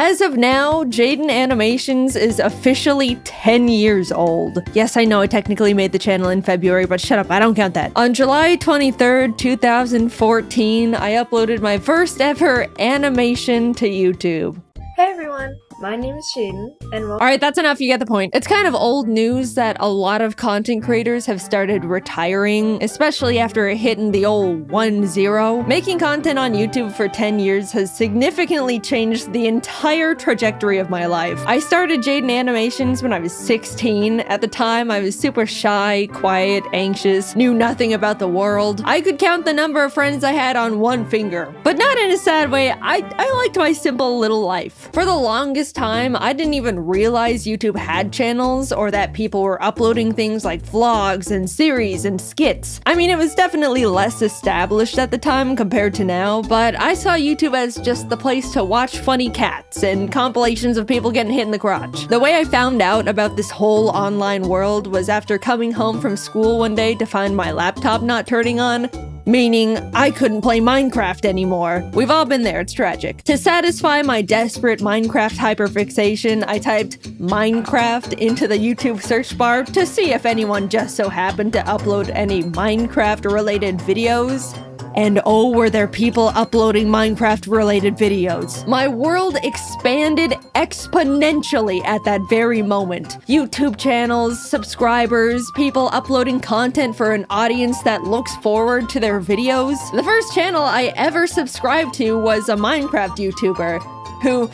As of now, JaidenAnimations is officially 10 years old. Yes, I know I technically made the channel in February, but shut up, I don't count that. On July 23rd, 2014, I uploaded my first ever animation to YouTube. Hey everyone, my name is Jaiden, and welcome. Alright, that's enough, you get the point. It's kind of old news that a lot of content creators have started retiring, especially after hitting the old 1-0. Making content on YouTube for 10 years has significantly changed the entire trajectory of my life. I started JaidenAnimations when I was 16. At the time, I was super shy, quiet, anxious, knew nothing about the world. I could count the number of friends I had on one finger. But not in a sad way, I liked my simple little life. For the longest time, I didn't even realize YouTube had channels or that people were uploading things like vlogs and series and skits. I mean, it was definitely less established at the time compared to now, but I saw YouTube as just the place to watch funny cats and compilations of people getting hit in the crotch. The way I found out about this whole online world was after coming home from school one day to find my laptop not turning on. Meaning, I couldn't play Minecraft anymore. We've all been there, it's tragic. To satisfy my desperate Minecraft hyperfixation, I typed Minecraft into the YouTube search bar to see if anyone just so happened to upload any Minecraft-related videos. And oh, were there people uploading Minecraft-related videos. My world expanded exponentially at that very moment. YouTube channels, subscribers, people uploading content for an audience that looks forward to their videos. The first channel I ever subscribed to was a Minecraft YouTuber who...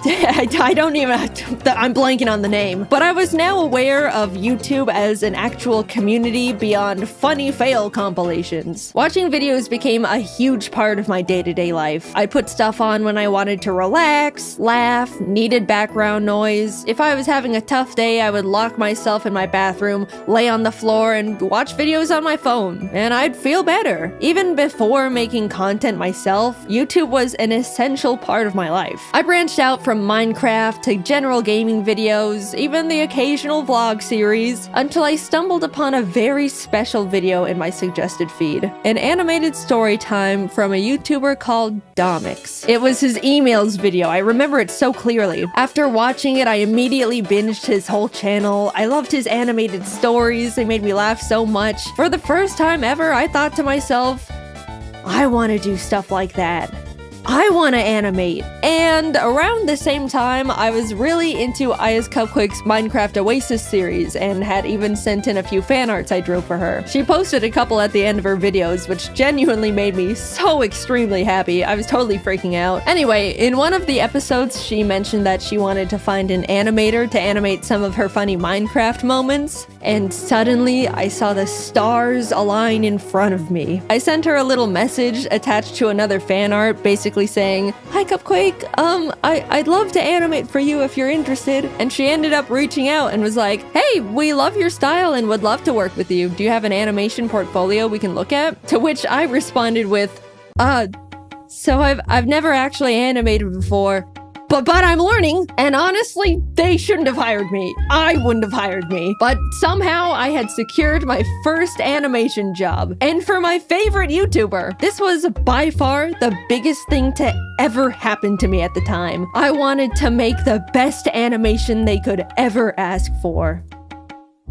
I don't even, I'm blanking on the name, but I was now aware of YouTube as an actual community beyond funny fail compilations. Watching videos became a huge part of my day-to-day life. I put stuff on when I wanted to relax, laugh, needed background noise. If I was having a tough day, I would lock myself in my bathroom, lay on the floor, and watch videos on my phone, and I'd feel better. Even before making content myself, YouTube was an essential part of my life. I branched out from Minecraft to general gaming videos, even the occasional vlog series, until I stumbled upon a very special video in my suggested feed. An animated story time from a YouTuber called Domix. It was his emails video, I remember it so clearly. After watching it, I immediately binged his whole channel. I loved his animated stories, they made me laugh so much. For the first time ever, I thought to myself, I want to do stuff like that. I want to animate. And around the same time, I was really into Aya's Cupquake's Minecraft Oasis series and had even sent in a few fan arts I drew for her. She posted a couple at the end of her videos, which genuinely made me so extremely happy. I was totally freaking out. Anyway, in one of the episodes, she mentioned that she wanted to find an animator to animate some of her funny Minecraft moments, and suddenly I saw the stars align in front of me. I sent her a little message attached to another fan art, basically saying, "Hi Cupquake, I'd love to animate for you if you're interested." And she ended up reaching out and was like, "Hey, we love your style and would love to work with you. Do you have an animation portfolio we can look at?" To which I responded with, so I've never actually animated before. But I'm learning, and honestly, they shouldn't have hired me. I wouldn't have hired me. But somehow I had secured my first animation job. And for my favorite YouTuber, this was by far the biggest thing to ever happen to me at the time. I wanted to make the best animation they could ever ask for.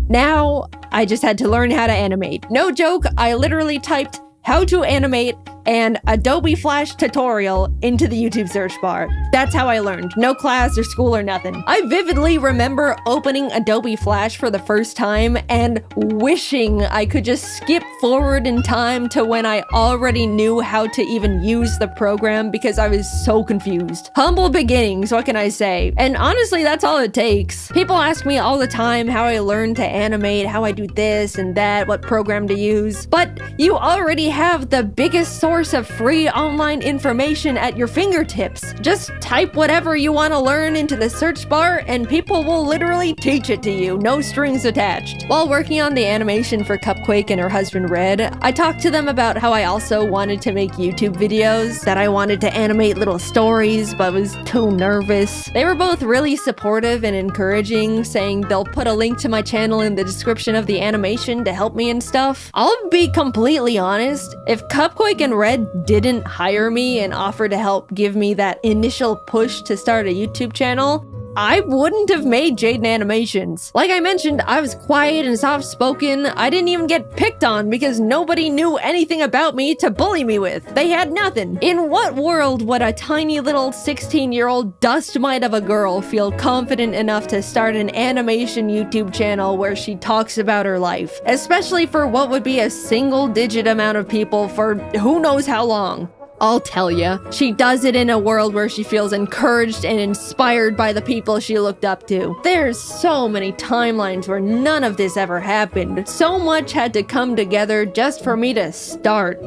Now, I just had to learn how to animate. No joke, I literally typed "how to animate" and Adobe Flash tutorial into the YouTube search bar. That's how I learned. No class or school or nothing. I vividly remember opening Adobe Flash for the first time and wishing I could just skip forward in time to when I already knew how to even use the program because I was so confused. Humble beginnings, what can I say? And honestly, that's all it takes. People ask me all the time how I learned to animate, how I do this and that, what program to use. But you already have the biggest source of free online information at your fingertips. Just type whatever you want to learn into the search bar and people will literally teach it to you, no strings attached. While working on the animation for Cupquake and her husband Red, I talked to them about how I also wanted to make YouTube videos, that I wanted to animate little stories but was too nervous. They were both really supportive and encouraging, saying they'll put a link to my channel in the description of the animation to help me and stuff. I'll be completely honest, if Cupquake and Red didn't hire me and offer to help give me that initial push to start a YouTube channel, I wouldn't have made JaidenAnimations. Like I mentioned, I was quiet and soft-spoken. I didn't even get picked on because nobody knew anything about me to bully me with. They had nothing. In what world would a tiny little 16-year-old dust mite of a girl feel confident enough to start an animation YouTube channel where she talks about her life? Especially for what would be a single-digit amount of people for who knows how long. I'll tell ya, she does it in a world where she feels encouraged and inspired by the people she looked up to. There's so many timelines where none of this ever happened. So much had to come together just for me to start.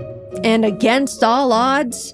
And against all odds,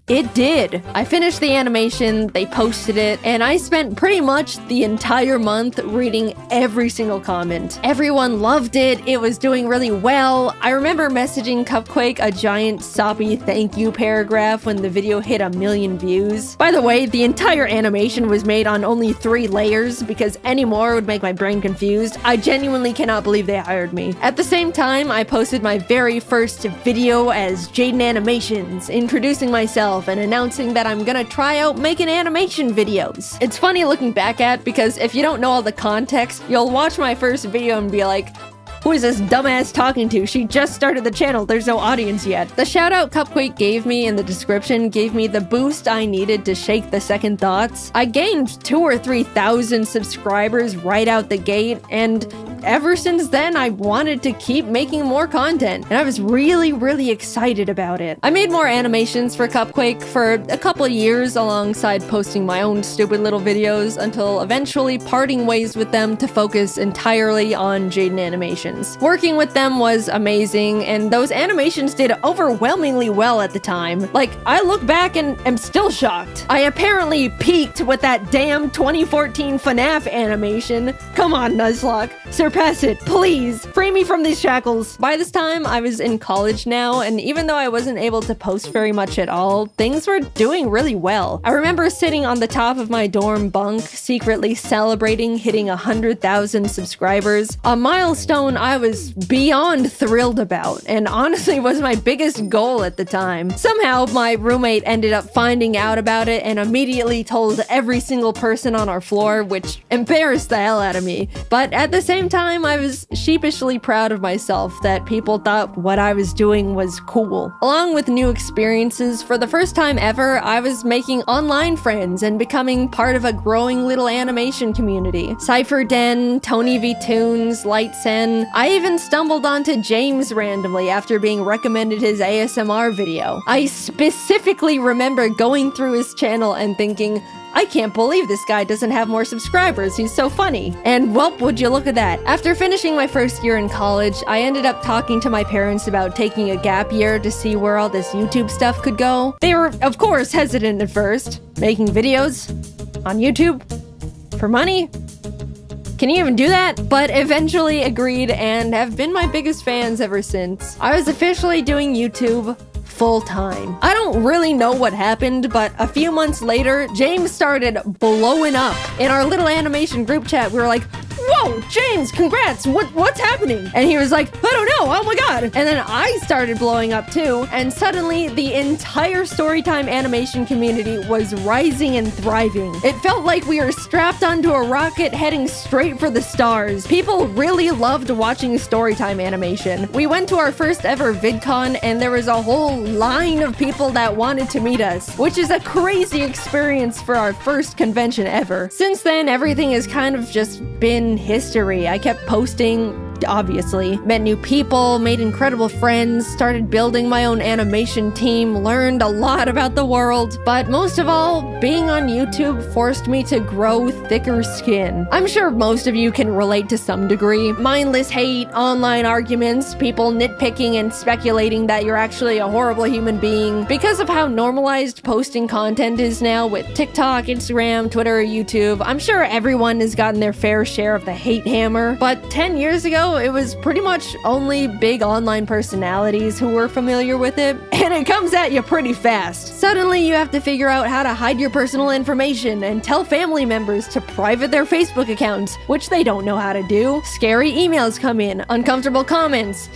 it did. I finished the animation, they posted it, and I spent pretty much the entire month reading every single comment. Everyone loved it, it was doing really well. I remember messaging Cupquake a giant soppy thank you paragraph when the video hit 1 million views. By the way, the entire animation was made on only 3 layers because any more would make my brain confused. I genuinely cannot believe they hired me. At the same time, I posted my very first video as JaidenAnimations, introducing myself and announcing that I'm gonna try out making animation videos. It's funny looking back at because if you don't know all the context, you'll watch my first video and be like, who is this dumbass talking to? She just started the channel, there's no audience yet. The shoutout Cupquake gave me in the description gave me the boost I needed to shake the second thoughts. I gained 2,000 or 3,000 subscribers right out the gate, and ever since then, I wanted to keep making more content, and I was really excited about it. I made more animations for Cupquake for a couple years alongside posting my own stupid little videos until eventually parting ways with them to focus entirely on JaidenAnimations. Working with them was amazing, and those animations did overwhelmingly well at the time. Like, I look back and am still shocked. I apparently peaked with that damn 2014 FNAF animation. Come on, Nuzlocke. Surpass it, please! Free me from these shackles! By this time, I was in college now, and even though I wasn't able to post very much at all, things were doing really well. I remember sitting on the top of my dorm bunk, secretly celebrating hitting 100,000 subscribers, a milestone I was beyond thrilled about, and honestly was my biggest goal at the time. Somehow, my roommate ended up finding out about it and immediately told every single person on our floor, which embarrassed the hell out of me. But at the same time, I was sheepishly proud of myself that people thought what I was doing was cool. Along with new experiences, for the first time ever, I was making online friends and becoming part of a growing little animation community. Cypher Den, Tony V Toons, Lightsen. I even stumbled onto James randomly after being recommended his ASMR video. I specifically remember going through his channel and thinking, I can't believe this guy doesn't have more subscribers, he's so funny. And welp, would you look at that. After finishing my first year in college, I ended up talking to my parents about taking a gap year to see where all this YouTube stuff could go. They were, of course, hesitant at first. Making videos? On YouTube? For money? Can you even do that? But eventually agreed and have been my biggest fans ever since. I was officially doing YouTube full-time. I don't really know what happened, but a few months later, James started blowing up. In our little animation group chat, we were like, whoa, James, congrats, what's happening? And he was like, I don't know, oh my god. And then I started blowing up too, and suddenly the entire Storytime animation community was rising and thriving. It felt like we were strapped onto a rocket heading straight for the stars. People really loved watching Storytime animation. We went to our first ever VidCon, and there was a whole line of people that wanted to meet us, which is a crazy experience for our first convention ever. Since then, everything has kind of just been history. I kept posting, obviously, met new people, made incredible friends, started building my own animation team, learned a lot about the world, but most of all, being on YouTube forced me to grow thicker skin. I'm sure most of you can relate to some degree. Mindless hate, online arguments, people nitpicking and speculating that you're actually a horrible human being. Because of how normalized posting content is now with TikTok, Instagram, Twitter, YouTube, I'm sure everyone has gotten their fair share of the hate hammer, but 10 years ago, now, it was pretty much only big online personalities who were familiar with it, and it comes at you pretty fast. Suddenly, you have to figure out how to hide your personal information and tell family members to private their Facebook accounts, which they don't know how to do. Scary emails come in, uncomfortable comments,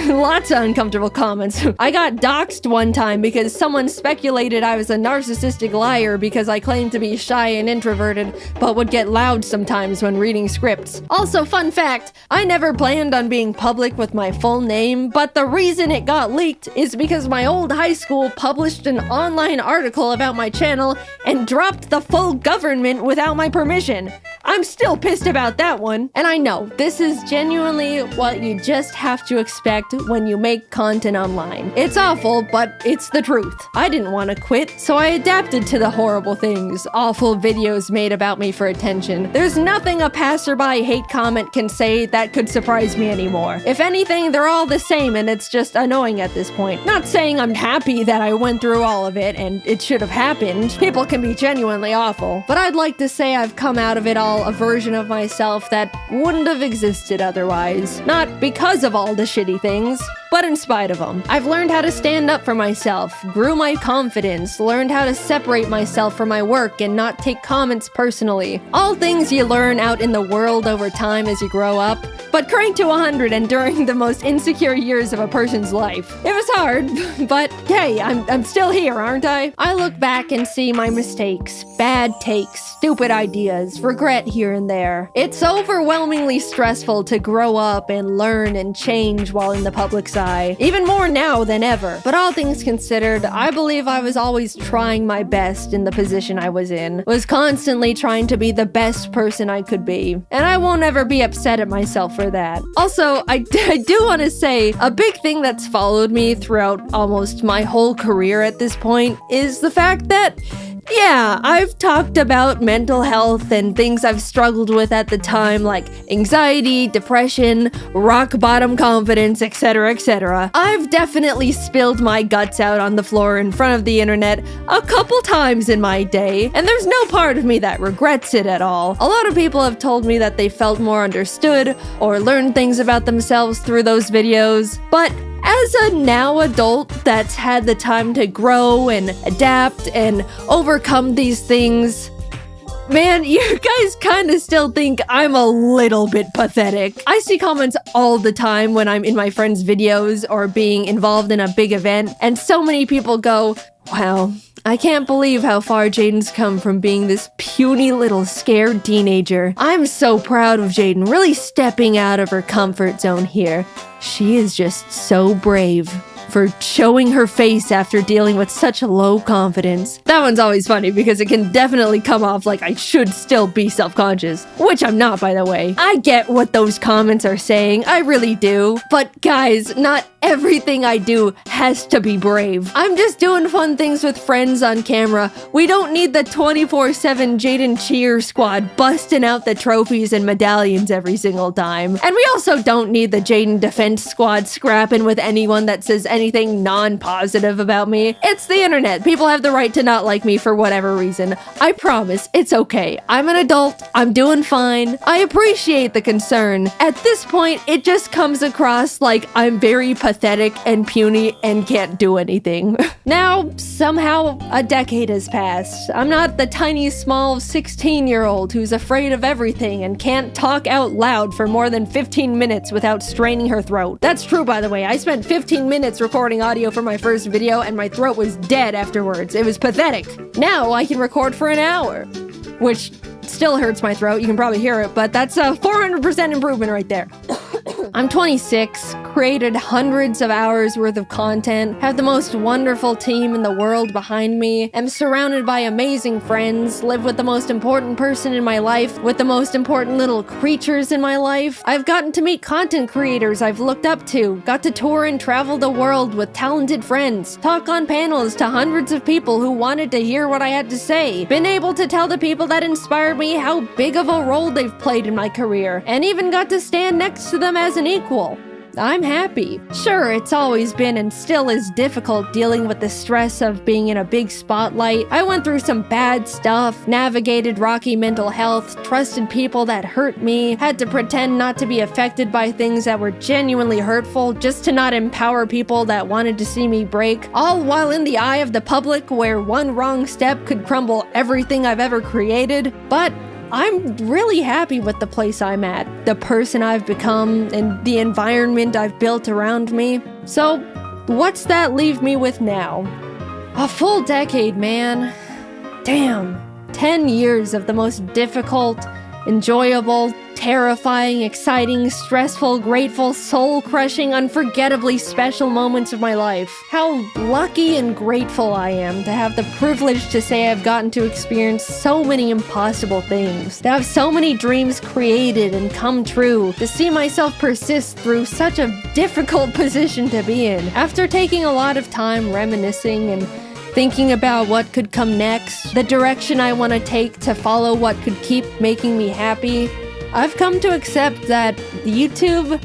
lots of uncomfortable comments. I got doxxed one time because someone speculated I was a narcissistic liar because I claimed to be shy and introverted, but would get loud sometimes when reading scripts. Also, fun fact, I never planned on being public with my full name, but the reason it got leaked is because my old high school published an online article about my channel and dropped the full government without my permission. I'm still pissed about that one. And I know, this is genuinely what you just have to expect when you make content online. It's awful, but it's the truth. I didn't want to quit, so I adapted to the horrible things awful videos made about me for attention. There's nothing a passerby hate comment can say that could surprise me anymore. If anything, they're all the same and it's just annoying at this point. Not saying I'm happy that I went through all of it and it should have happened. People can be genuinely awful. But I'd like to say I've come out of it all a version of myself that wouldn't have existed otherwise. Not because of all the shitty things, but in spite of them. I've learned how to stand up for myself, grew my confidence, learned how to separate myself from my work and not take comments personally. All things you learn out in the world over time as you grow up, but crank to 100 and during the most insecure years of a person's life. It was hard, but hey, I'm still here, aren't I? I look back and see my mistakes, bad takes, stupid ideas, regret here and there. It's overwhelmingly stressful to grow up and learn and change while in the public's eye, even more now than ever. But all things considered, I believe I was always trying my best in the position I was in, was constantly trying to be the best person I could be, and I won't ever be upset at myself for that. Also, I do want to say, a big thing that's followed me throughout almost my whole career at this point is the fact that yeah, I've talked about mental health and things I've struggled with at the time, like anxiety, depression, rock bottom confidence, etc., etc. I've definitely spilled my guts out on the floor in front of the internet a couple times in my day, and there's no part of me that regrets it at all. A lot of people have told me that they felt more understood or learned things about themselves through those videos, but as a now adult that's had the time to grow and adapt and overcome these things, man, you guys kind of still think I'm a little bit pathetic. I see comments all the time when I'm in my friends' videos or being involved in a big event, and so many people go, wow, I can't believe how far Jaiden's come from being this puny little scared teenager. I'm so proud of Jaiden really stepping out of her comfort zone here. She is just so brave for showing her face after dealing with such low confidence. That one's always funny because it can definitely come off like I should still be self-conscious, which I'm not, by the way. I get what those comments are saying, I really do. But guys, not everything I do has to be brave. I'm just doing fun things with friends on camera. We don't need the 24/7 Jaiden cheer squad busting out the trophies and medallions every single time. And we also don't need the Jaiden defense squad scrapping with anyone that says anything non-positive about me. It's the internet. People have the right to not like me for whatever reason. I promise, it's okay. I'm an adult. I'm doing fine. I appreciate the concern. At this point, it just comes across like I'm very pathetic and puny and can't do anything. Now, somehow, a decade has passed. I'm not the tiny, small 16-year-old who's afraid of everything and can't talk out loud for more than 15 minutes without straining her throat. That's true, by the way. I spent 15 minutes recording audio for my first video and my throat was dead afterwards. It was pathetic. Now I can record for an hour, which still hurts my throat. You can probably hear it, but that's a 400% improvement right there. I'm 26, created hundreds of hours worth of content, have the most wonderful team in the world behind me, am surrounded by amazing friends, live with the most important person in my life, with the most important little creatures in my life. I've gotten to meet content creators I've looked up to, got to tour and travel the world with talented friends, talk on panels to hundreds of people who wanted to hear what I had to say, been able to tell the people that inspired me how big of a role they've played in my career, and even got to stand next to them as an equal. I'm happy. Sure, it's always been and still is difficult dealing with the stress of being in a big spotlight. I went through some bad stuff, navigated rocky mental health, trusted people that hurt me, had to pretend not to be affected by things that were genuinely hurtful just to not empower people that wanted to see me break, all while in the eye of the public where one wrong step could crumble everything I've ever created. But I'm really happy with the place I'm at, the person I've become, and the environment I've built around me. So, what's that leave me with now? A full decade, man. Damn. 10 years of the most difficult, enjoyable, terrifying, exciting, stressful, grateful, soul-crushing, unforgettably special moments of my life. How lucky and grateful I am to have the privilege to say I've gotten to experience so many impossible things, to have so many dreams created and come true, to see myself persist through such a difficult position to be in. After taking a lot of time reminiscing and thinking about what could come next, the direction I want to take to follow what could keep making me happy, I've come to accept that YouTube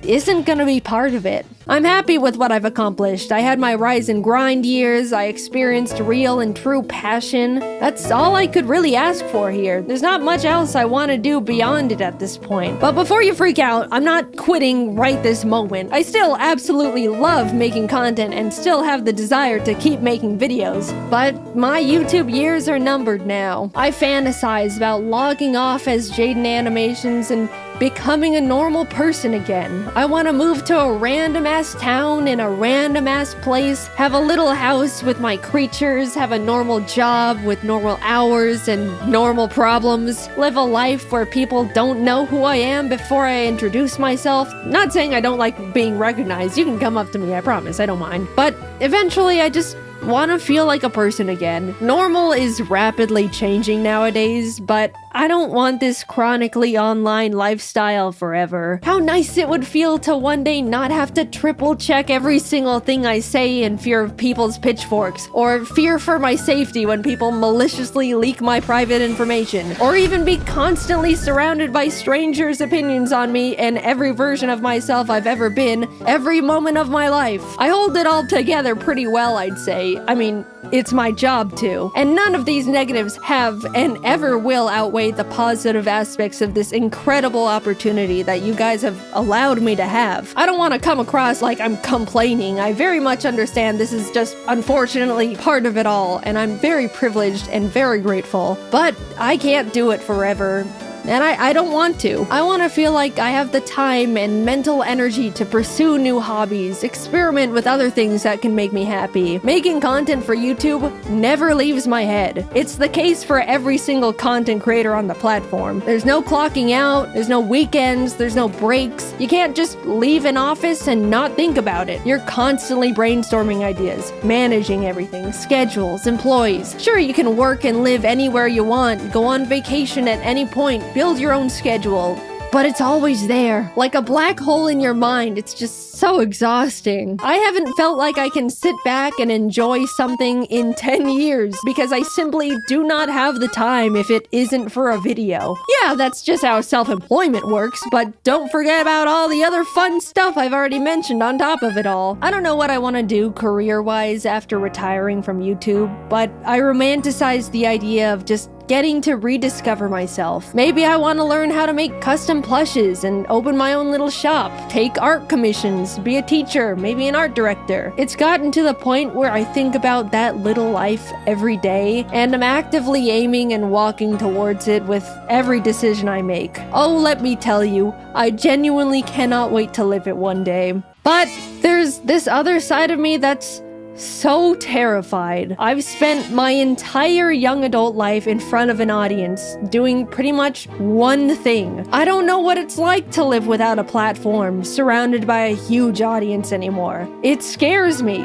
isn't gonna be part of it. I'm happy with what I've accomplished. I had my rise and grind years, I experienced real and true passion. That's all I could really ask for here. There's not much else I want to do beyond it at this point. But before you freak out, I'm not quitting right this moment. I still absolutely love making content and still have the desire to keep making videos. But my YouTube years are numbered now. I fantasize about logging off as JaidenAnimations and becoming a normal person again. I want to move to a random-ass town in a random-ass place, have a little house with my creatures, have a normal job with normal hours and normal problems, live a life where people don't know who I am before I introduce myself. Not saying I don't like being recognized. You can come up to me, I promise, I don't mind. But eventually I just want to feel like a person again. Normal is rapidly changing nowadays, but I don't want this chronically online lifestyle forever. How nice it would feel to one day not have to triple check every single thing I say in fear of people's pitchforks, or fear for my safety when people maliciously leak my private information, or even be constantly surrounded by strangers' opinions on me and every version of myself I've ever been, every moment of my life. I hold it all together pretty well, I'd say. I mean, it's my job to. And none of these negatives have and ever will outweigh the positive aspects of this incredible opportunity that you guys have allowed me to have. I don't want to come across like I'm complaining. I very much understand this is just unfortunately part of it all, and I'm very privileged and very grateful. But I can't do it forever. And I don't want to. I want to feel like I have the time and mental energy to pursue new hobbies, experiment with other things that can make me happy. Making content for YouTube never leaves my head. It's the case for every single content creator on the platform. There's no clocking out, there's no weekends, there's no breaks. You can't just leave an office and not think about it. You're constantly brainstorming ideas, managing everything, schedules, employees. Sure, you can work and live anywhere you want, go on vacation at any point, build your own schedule, but it's always there. Like a black hole in your mind, it's just so exhausting. I haven't felt like I can sit back and enjoy something in 10 years because I simply do not have the time if it isn't for a video. Yeah, that's just how self-employment works, but don't forget about all the other fun stuff I've already mentioned on top of it all. I don't know what I want to do career-wise after retiring from YouTube, but I romanticize the idea of just getting to rediscover myself. Maybe I want to learn how to make custom plushes and open my own little shop, take art commissions, be a teacher, maybe an art director. It's gotten to the point where I think about that little life every day, and I'm actively aiming and walking towards it with every decision I make. Oh, let me tell you, I genuinely cannot wait to live it one day. But there's this other side of me that's so terrified. I've spent my entire young adult life in front of an audience, doing pretty much one thing. I don't know what it's like to live without a platform, surrounded by a huge audience anymore. It scares me,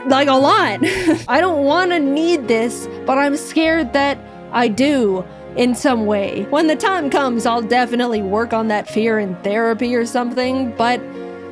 like a lot. I don't want to need this, but I'm scared that I do in some way. When the time comes, I'll definitely work on that fear in therapy or something, but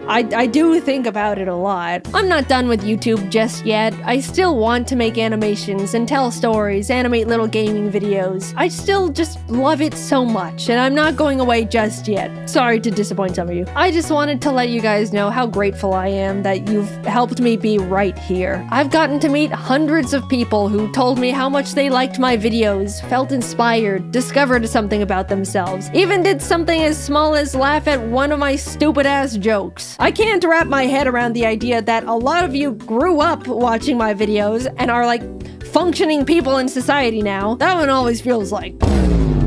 I do think about it a lot. I'm not done with YouTube just yet. I still want to make animations and tell stories, animate little gaming videos. I still just love it so much, and I'm not going away just yet. Sorry to disappoint some of you. I just wanted to let you guys know how grateful I am that you've helped me be right here. I've gotten to meet hundreds of people who told me how much they liked my videos, felt inspired, discovered something about themselves, even did something as small as laugh at one of my stupid ass jokes. I can't wrap my head around the idea that a lot of you grew up watching my videos and are like functioning people in society now. That one always feels like.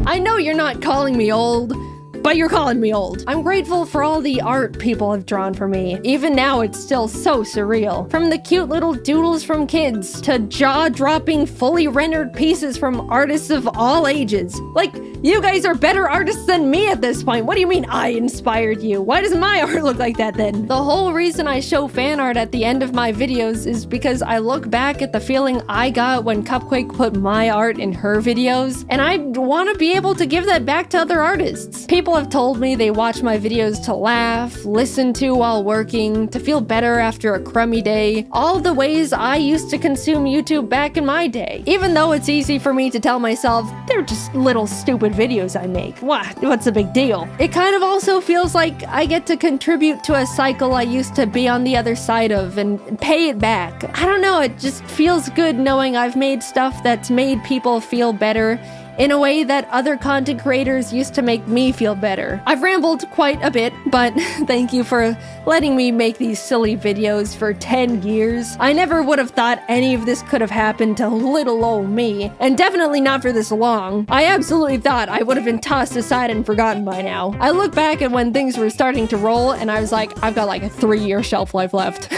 I know you're not calling me old, but you're calling me old. I'm grateful for all the art people have drawn for me. Even now, it's still so surreal. From the cute little doodles from kids to jaw-dropping, fully rendered pieces from artists of all ages. Like, you guys are better artists than me at this point. What do you mean I inspired you? Why does my art look like that then? The whole reason I show fan art at the end of my videos is because I look back at the feeling I got when Cupquake put my art in her videos, and I want to be able to give that back to other artists. People have told me they watch my videos to laugh, listen to while working, to feel better after a crummy day, all the ways I used to consume YouTube back in my day. Even though it's easy for me to tell myself, they're just little stupid videos I make. What's the big deal? It kind of also feels like I get to contribute to a cycle I used to be on the other side of and pay it back. I don't know, it just feels good knowing I've made stuff that's made people feel better in a way that other content creators used to make me feel better. I've rambled quite a bit, but thank you for letting me make these silly videos for 10 years. I never would have thought any of this could have happened to little old me, and definitely not for this long. I absolutely thought I would have been tossed aside and forgotten by now. I look back at when things were starting to roll, and I was like, I've got like a 3-year shelf life left.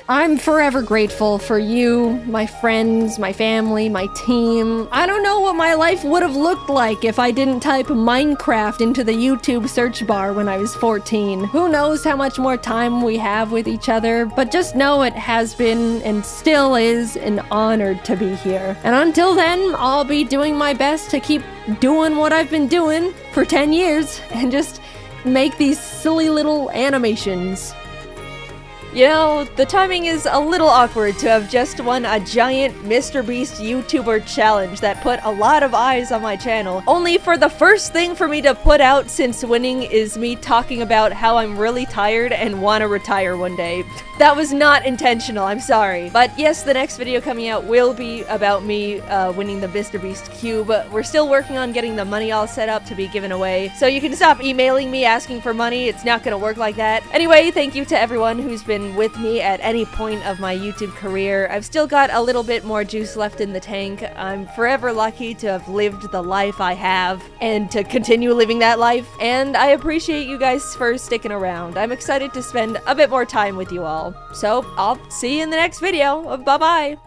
I'm forever grateful for you, my friends, my family, my team. I don't know what my life would have looked like if I didn't type Minecraft into the YouTube search bar when I was 14. Who knows how much more time we have with each other, but just know it has been and still is an honor to be here. And until then, I'll be doing my best to keep doing what I've been doing for 10 years and just make these silly little animations. You know, the timing is a little awkward to have just won a giant MrBeast YouTuber challenge that put a lot of eyes on my channel, only for the first thing for me to put out since winning is me talking about how I'm really tired and want to retire one day. That was not intentional, I'm sorry. But yes, the next video coming out will be about me winning the MrBeast Cube. We're still working on getting the money all set up to be given away, so you can stop emailing me asking for money. It's not gonna work like that. Anyway, thank you to everyone who's been with me at any point of my YouTube career. I've still got a little bit more juice left in the tank. I'm forever lucky to have lived the life I have and to continue living that life, and I appreciate you guys for sticking around. I'm excited to spend a bit more time with you all. So, I'll see you in the next video. Bye-bye!